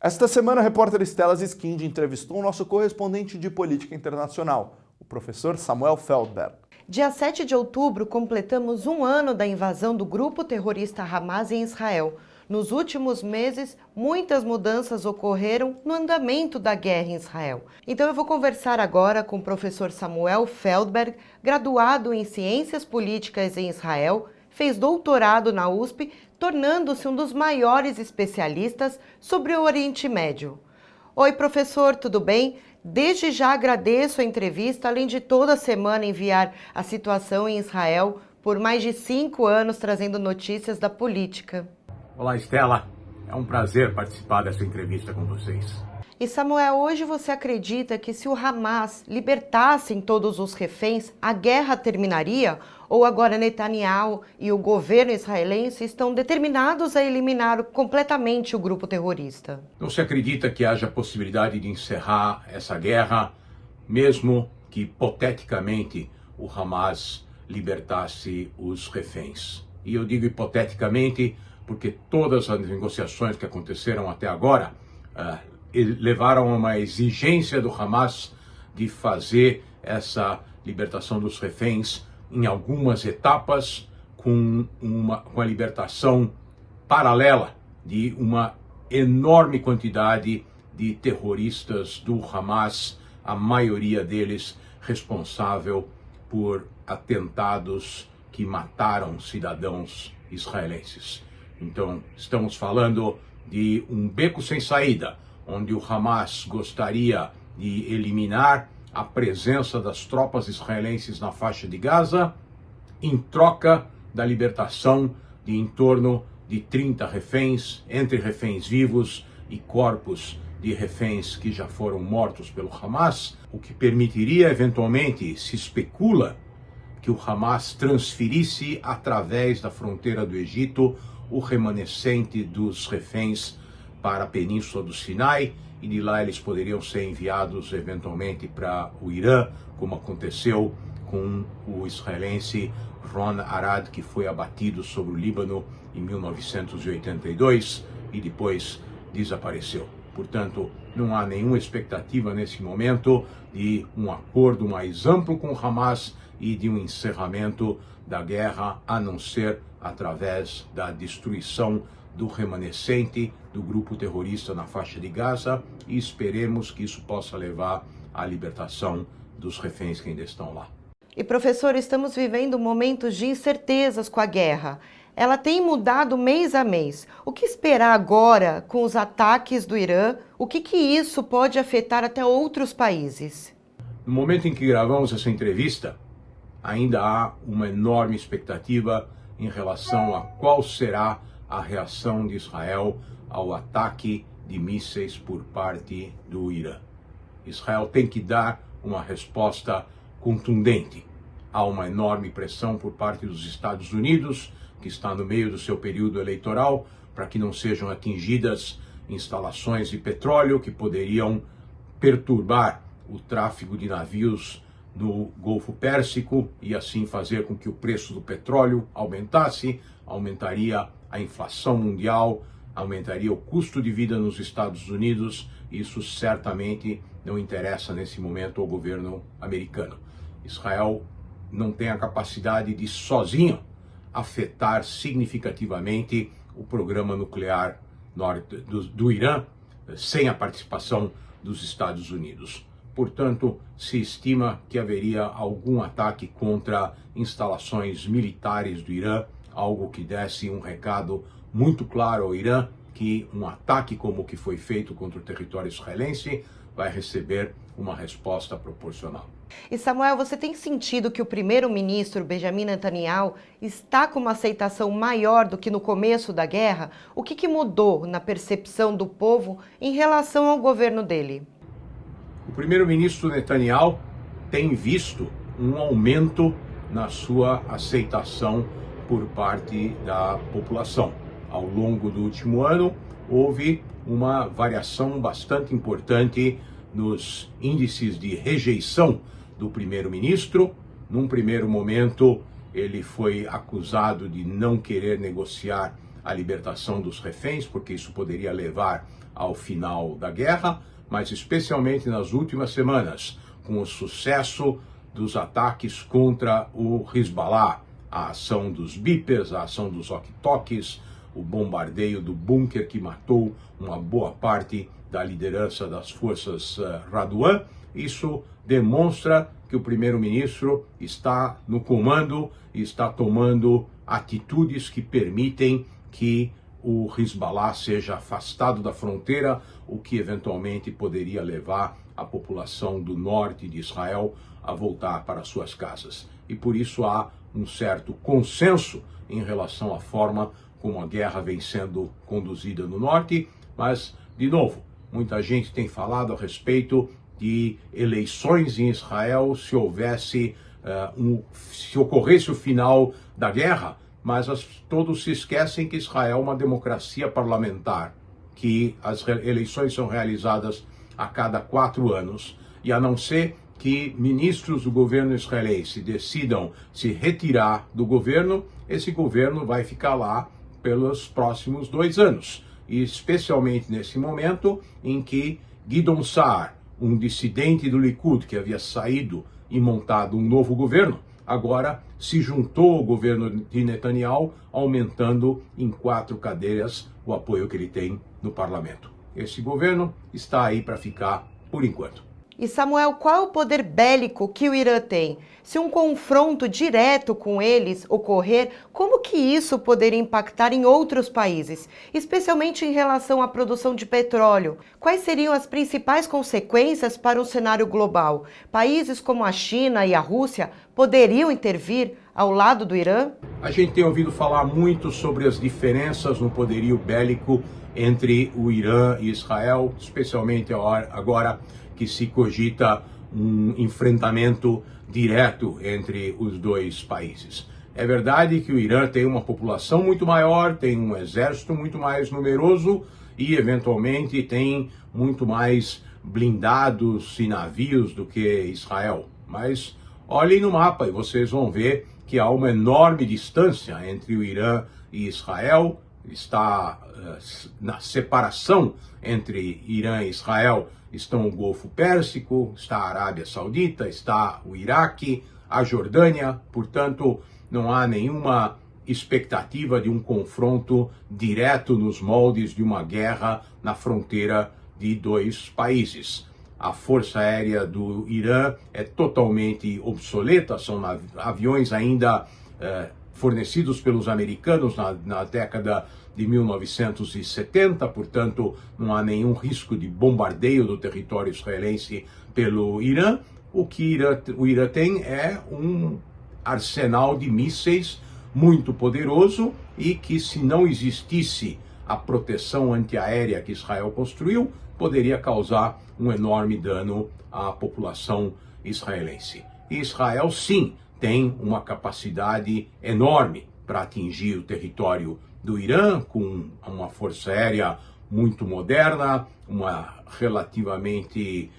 Esta semana, a repórter Stella Ziskind entrevistou o nosso correspondente de política internacional, o professor Samuel Feldberg. Dia 7 de outubro, completamos um ano da invasão do grupo terrorista Hamas em Israel. Nos últimos meses, muitas mudanças ocorreram no andamento da guerra em Israel. Então eu vou conversar agora com o professor Samuel Feldberg, graduado em Ciências Políticas em Israel, fez doutorado na USP, tornando-se um dos maiores especialistas sobre o Oriente Médio. Oi, professor, tudo bem? Desde já agradeço a entrevista, além de toda semana enviar a situação em Israel por mais de 5 anos, trazendo notícias da política. Olá, Stella. É um prazer participar dessa entrevista com vocês. E Samuel, hoje você acredita que se o Hamas libertasse todos os reféns, a guerra terminaria? Ou agora Netanyahu e o governo israelense estão determinados a eliminar completamente o grupo terrorista? Não se acredita que haja possibilidade de encerrar essa guerra, mesmo que, hipoteticamente, o Hamas libertasse os reféns. E eu digo hipoteticamente porque todas as negociações que aconteceram até agora levaram a uma exigência do Hamas de fazer essa libertação dos reféns em algumas etapas, com a libertação paralela de uma enorme quantidade de terroristas do Hamas, a maioria deles responsável por atentados que mataram cidadãos israelenses. Então, estamos falando de um beco sem saída, onde o Hamas gostaria de eliminar a presença das tropas israelenses na faixa de Gaza, em troca da libertação de em torno de 30 reféns, entre reféns vivos e corpos de reféns que já foram mortos pelo Hamas, o que permitiria, eventualmente, se especula, que o Hamas transferisse através da fronteira do Egito o remanescente dos reféns para a Península do Sinai, e de lá eles poderiam ser enviados eventualmente para o Irã, como aconteceu com o israelense Ron Arad, que foi abatido sobre o Líbano em 1982 e depois desapareceu. Portanto, não há nenhuma expectativa nesse momento de um acordo mais amplo com o Hamas e de um encerramento da guerra, a não ser através da destruição do remanescente do grupo terrorista na faixa de Gaza, e esperemos que isso possa levar à libertação dos reféns que ainda estão lá. E professor, estamos vivendo momentos de incertezas com a guerra. Ela tem mudado mês a mês. O que esperar agora com os ataques do Irã? O que isso pode afetar até outros países? No momento em que gravamos essa entrevista, ainda há uma enorme expectativa em relação a qual será a reação de Israel ao ataque de mísseis por parte do Irã. Israel tem que dar uma resposta contundente. Há uma enorme pressão por parte dos Estados Unidos, que está no meio do seu período eleitoral, para que não sejam atingidas instalações de petróleo que poderiam perturbar o tráfego de navios no Golfo Pérsico e assim fazer com que o preço do petróleo aumentaria a inflação mundial, aumentaria o custo de vida nos Estados Unidos. Isso certamente não interessa nesse momento ao governo americano. Israel não tem a capacidade de sozinho afetar significativamente o programa nuclear do Irã sem a participação dos Estados Unidos. Portanto, se estima que haveria algum ataque contra instalações militares do Irã, algo que desse um recado muito claro ao Irã que um ataque como o que foi feito contra o território israelense vai receber uma resposta proporcional. E Samuel, você tem sentido que o primeiro-ministro Benjamin Netanyahu está com uma aceitação maior do que no começo da guerra? O que mudou na percepção do povo em relação ao governo dele? O primeiro-ministro Netanyahu tem visto um aumento na sua aceitação por parte da população. Ao longo do último ano, houve uma variação bastante importante nos índices de rejeição do primeiro-ministro. Num primeiro momento, ele foi acusado de não querer negociar a libertação dos reféns, porque isso poderia levar ao final da guerra, mas especialmente nas últimas semanas, com o sucesso dos ataques contra o Hezbollah, a ação dos Bipers, a ação dos walkie-talkies, o bombardeio do bunker que matou uma boa parte da liderança das forças Radwan. Isso demonstra que o primeiro-ministro está no comando e está tomando atitudes que permitem que o Hezbollah seja afastado da fronteira, o que eventualmente poderia levar a população do norte de Israel a voltar para suas casas. E por isso há um certo consenso em relação à forma como a guerra vem sendo conduzida no norte, mas, de novo, muita gente tem falado a respeito de eleições em Israel se ocorresse o final da guerra, mas todos se esquecem que Israel é uma democracia parlamentar, que as eleições são realizadas a cada 4 anos, e a não ser que ministros do governo israelense decidam se retirar do governo, esse governo vai ficar lá pelos próximos 2 anos, e especialmente nesse momento em que Gideon Sa'ar, um dissidente do Likud que havia saído e montado um novo governo, agora se juntou ao governo de Netanyahu, aumentando em 4 cadeiras o apoio que ele tem no parlamento. Esse governo está aí para ficar por enquanto. E Samuel, qual é o poder bélico que o Irã tem? Se um confronto direto com eles ocorrer, como que isso poderia impactar em outros países, especialmente em relação à produção de petróleo? Quais seriam as principais consequências para o cenário global? Países como a China e a Rússia poderiam intervir ao lado do Irã? A gente tem ouvido falar muito sobre as diferenças no poderio bélico entre o Irã e Israel, especialmente agora que se cogita um enfrentamento direto entre os dois países. É verdade que o Irã tem uma população muito maior, tem um exército muito mais numeroso e, eventualmente, tem muito mais blindados e navios do que Israel. Mas olhem no mapa e vocês vão ver que há uma enorme distância entre o Irã e Israel. Está na separação entre Irã e Israel estão o Golfo Pérsico, está a Arábia Saudita, está o Iraque, a Jordânia, portanto, não há nenhuma expectativa de um confronto direto nos moldes de uma guerra na fronteira de 2 países. A Força Aérea do Irã é totalmente obsoleta, são aviões ainda fornecidos pelos americanos na década de 1970, portanto, não há nenhum risco de bombardeio do território israelense pelo Irã. O que o Irã tem é um arsenal de mísseis muito poderoso e que, se não existisse a proteção antiaérea que Israel construiu, poderia causar um enorme dano à população israelense. E Israel, sim, tem uma capacidade enorme para atingir o território do Irã, com uma força aérea muito moderna, uma relativamente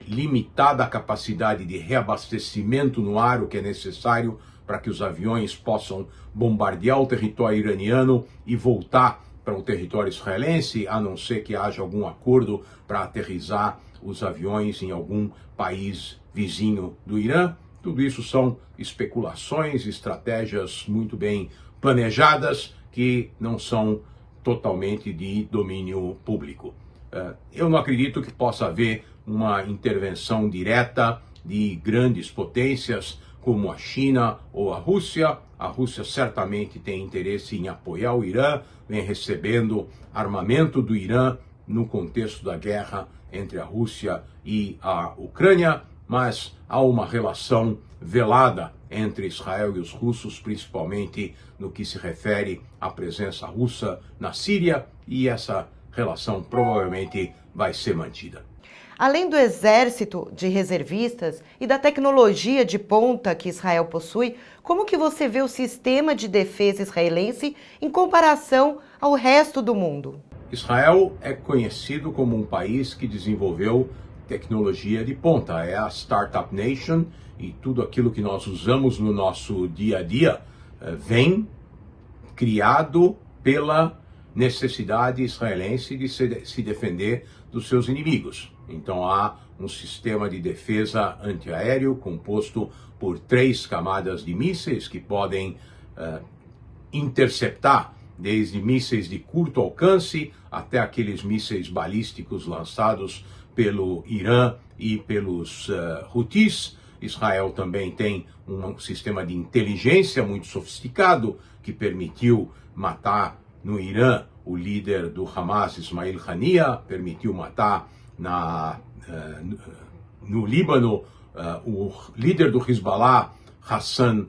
limitada capacidade de reabastecimento no ar, o que é necessário para que os aviões possam bombardear o território iraniano e voltar para o território israelense, a não ser que haja algum acordo para aterrissar os aviões em algum país vizinho do Irã. Tudo isso são especulações, estratégias muito bem planejadas que não são totalmente de domínio público. Eu não acredito que possa haver uma intervenção direta de grandes potências como a China ou a Rússia. A Rússia certamente tem interesse em apoiar o Irã, vem recebendo armamento do Irã no contexto da guerra entre a Rússia e a Ucrânia, mas há uma relação velada entre Israel e os russos, principalmente no que se refere à presença russa na Síria, e essa relação provavelmente vai ser mantida. Além do exército de reservistas e da tecnologia de ponta que Israel possui, como que você vê o sistema de defesa israelense em comparação ao resto do mundo? Israel é conhecido como um país que desenvolveu tecnologia de ponta, é a Startup Nation, e tudo aquilo que nós usamos no nosso dia a dia vem criado pela necessidade israelense de se defender dos seus inimigos. Então há um sistema de defesa antiaéreo composto por 3 camadas de mísseis que podem interceptar desde mísseis de curto alcance até aqueles mísseis balísticos lançados pelo Irã e pelos Houthis. Israel também tem um sistema de inteligência muito sofisticado que permitiu matar no Irã o líder do Hamas, Ismail Haniyeh, permitiu matar no Líbano o líder do Hezbollah, Hassan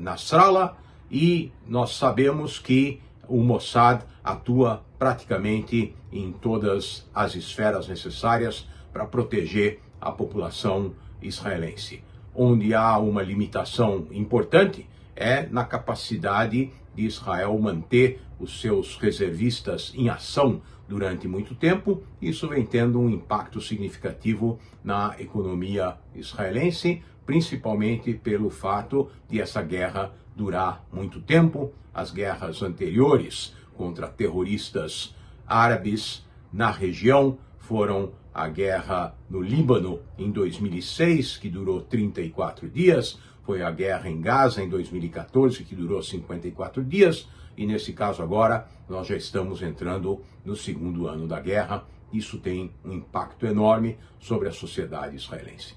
Nasrallah, e nós sabemos que o Mossad atua praticamente em todas as esferas necessárias para proteger a população israelense. Onde há uma limitação importante é na capacidade de Israel manter os seus reservistas em ação durante muito tempo. Isso vem tendo um impacto significativo na economia israelense, principalmente pelo fato de essa guerra durar muito tempo. As guerras anteriores contra terroristas árabes na região foram a guerra no Líbano em 2006, que durou 34 dias, foi a guerra em Gaza em 2014, que durou 54 dias, e nesse caso agora nós já estamos entrando no 2º ano da guerra. Isso tem um impacto enorme sobre a sociedade israelense.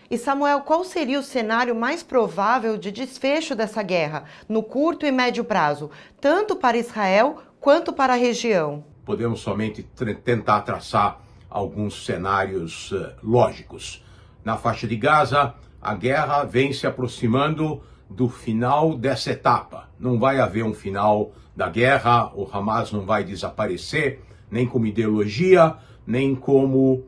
E Samuel, qual seria o cenário mais provável de desfecho dessa guerra, no curto e médio prazo, tanto para Israel quanto para a região? Podemos somente tentar traçar alguns cenários lógicos. Na faixa de Gaza, a guerra vem se aproximando do final dessa etapa. Não vai haver um final da guerra, o Hamas não vai desaparecer, nem como ideologia, nem como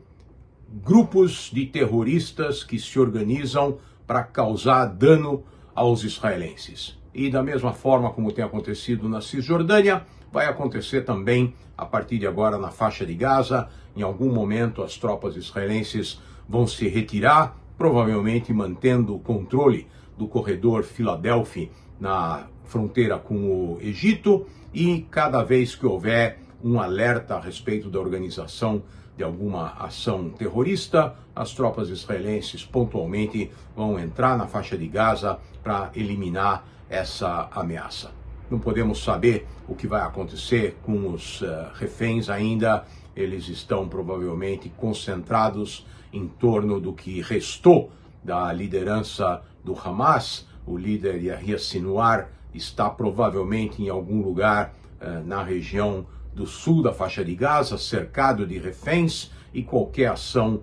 grupos de terroristas que se organizam para causar dano aos israelenses. E da mesma forma como tem acontecido na Cisjordânia, vai acontecer também a partir de agora na faixa de Gaza. Em algum momento as tropas israelenses vão se retirar, provavelmente mantendo o controle do corredor Filadélfia na fronteira com o Egito, e cada vez que houver um alerta a respeito da organização de alguma ação terrorista, as tropas israelenses pontualmente vão entrar na faixa de Gaza para eliminar essa ameaça. Não podemos saber o que vai acontecer com os reféns ainda. Eles estão provavelmente concentrados em torno do que restou da liderança do Hamas. O líder Yahya Sinwar está provavelmente em algum lugar na região do sul da faixa de Gaza, cercado de reféns, e qualquer ação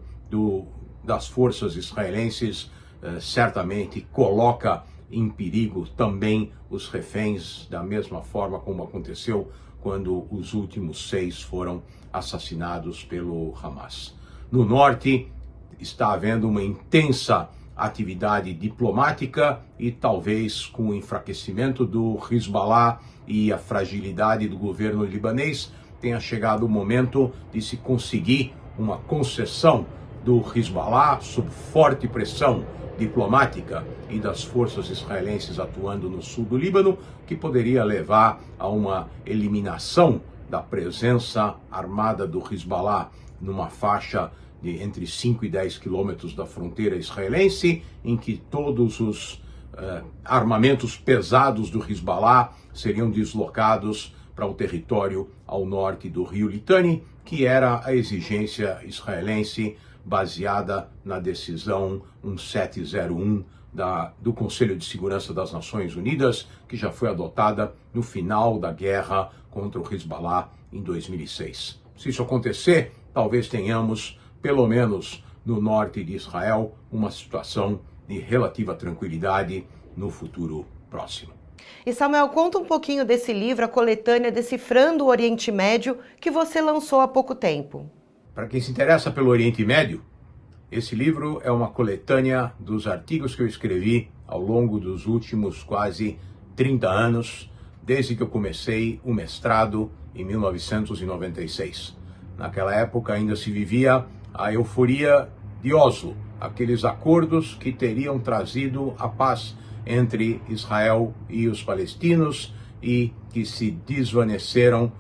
das forças israelenses certamente coloca em perigo também os reféns, da mesma forma como aconteceu quando os últimos 6 foram assassinados pelo Hamas. No norte está havendo uma intensa atividade diplomática, e talvez com o enfraquecimento do Hezbollah e a fragilidade do governo libanês tenha chegado o momento de se conseguir uma concessão do Hezbollah sob forte pressão diplomática e das forças israelenses atuando no sul do Líbano, que poderia levar a uma eliminação da presença armada do Hezbollah numa faixa de entre 5 e 10 quilômetros da fronteira israelense, em que todos os armamentos pesados do Hezbollah seriam deslocados para o território ao norte do rio Litani, que era a exigência israelense baseada na decisão 1701 do Conselho de Segurança das Nações Unidas, que já foi adotada no final da guerra contra o Hezbollah em 2006. Se isso acontecer, talvez tenhamos, pelo menos no norte de Israel, uma situação de relativa tranquilidade no futuro próximo. E Samuel, conta um pouquinho desse livro, a coletânea Decifrando o Oriente Médio, que você lançou há pouco tempo. Para quem se interessa pelo Oriente Médio, esse livro é uma coletânea dos artigos que eu escrevi ao longo dos últimos quase 30 anos, desde que eu comecei o mestrado em 1996. Naquela época ainda se vivia a euforia de Oslo, aqueles acordos que teriam trazido a paz entre Israel e os palestinos e que se desvaneceram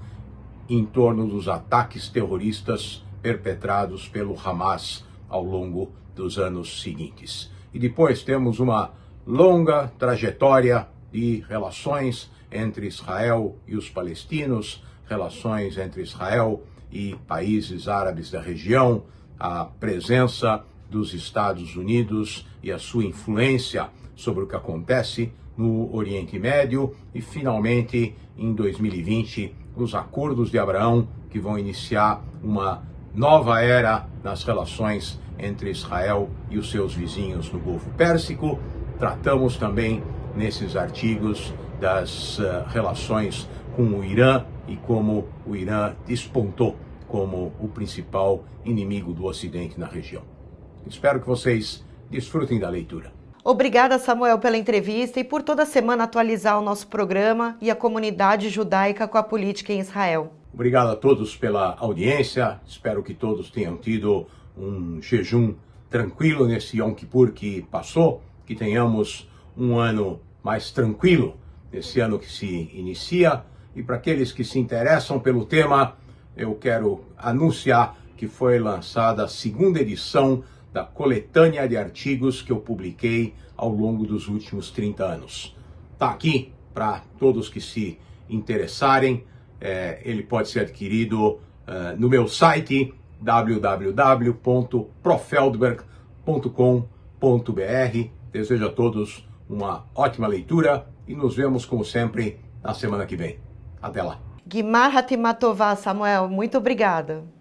em torno dos ataques terroristas perpetrados pelo Hamas ao longo dos anos seguintes. E depois temos uma longa trajetória de relações entre Israel e os palestinos, relações entre Israel e países árabes da região, a presença dos Estados Unidos e a sua influência sobre o que acontece no Oriente Médio e, finalmente, em 2020, os Acordos de Abraão, que vão iniciar uma nova era nas relações entre Israel e os seus vizinhos no Golfo Pérsico. Tratamos também, nesses artigos, das relações com o Irã e como o Irã despontou como o principal inimigo do Ocidente na região. Espero que vocês desfrutem da leitura. Obrigada, Samuel, pela entrevista e por toda semana atualizar o nosso programa e a comunidade judaica com a política em Israel. Obrigado a todos pela audiência. Espero que todos tenham tido um jejum tranquilo nesse Yom Kippur que passou, que tenhamos um ano mais tranquilo nesse ano que se inicia. E para aqueles que se interessam pelo tema, eu quero anunciar que foi lançada a segunda edição da coletânea de artigos que eu publiquei ao longo dos últimos 30 anos. Está aqui para todos que se interessarem. Ele pode ser adquirido no meu site www.profeldberg.com.br. Desejo a todos uma ótima leitura e nos vemos, como sempre, na semana que vem. Até lá. Gimar Hatimatová, Samuel, muito obrigada.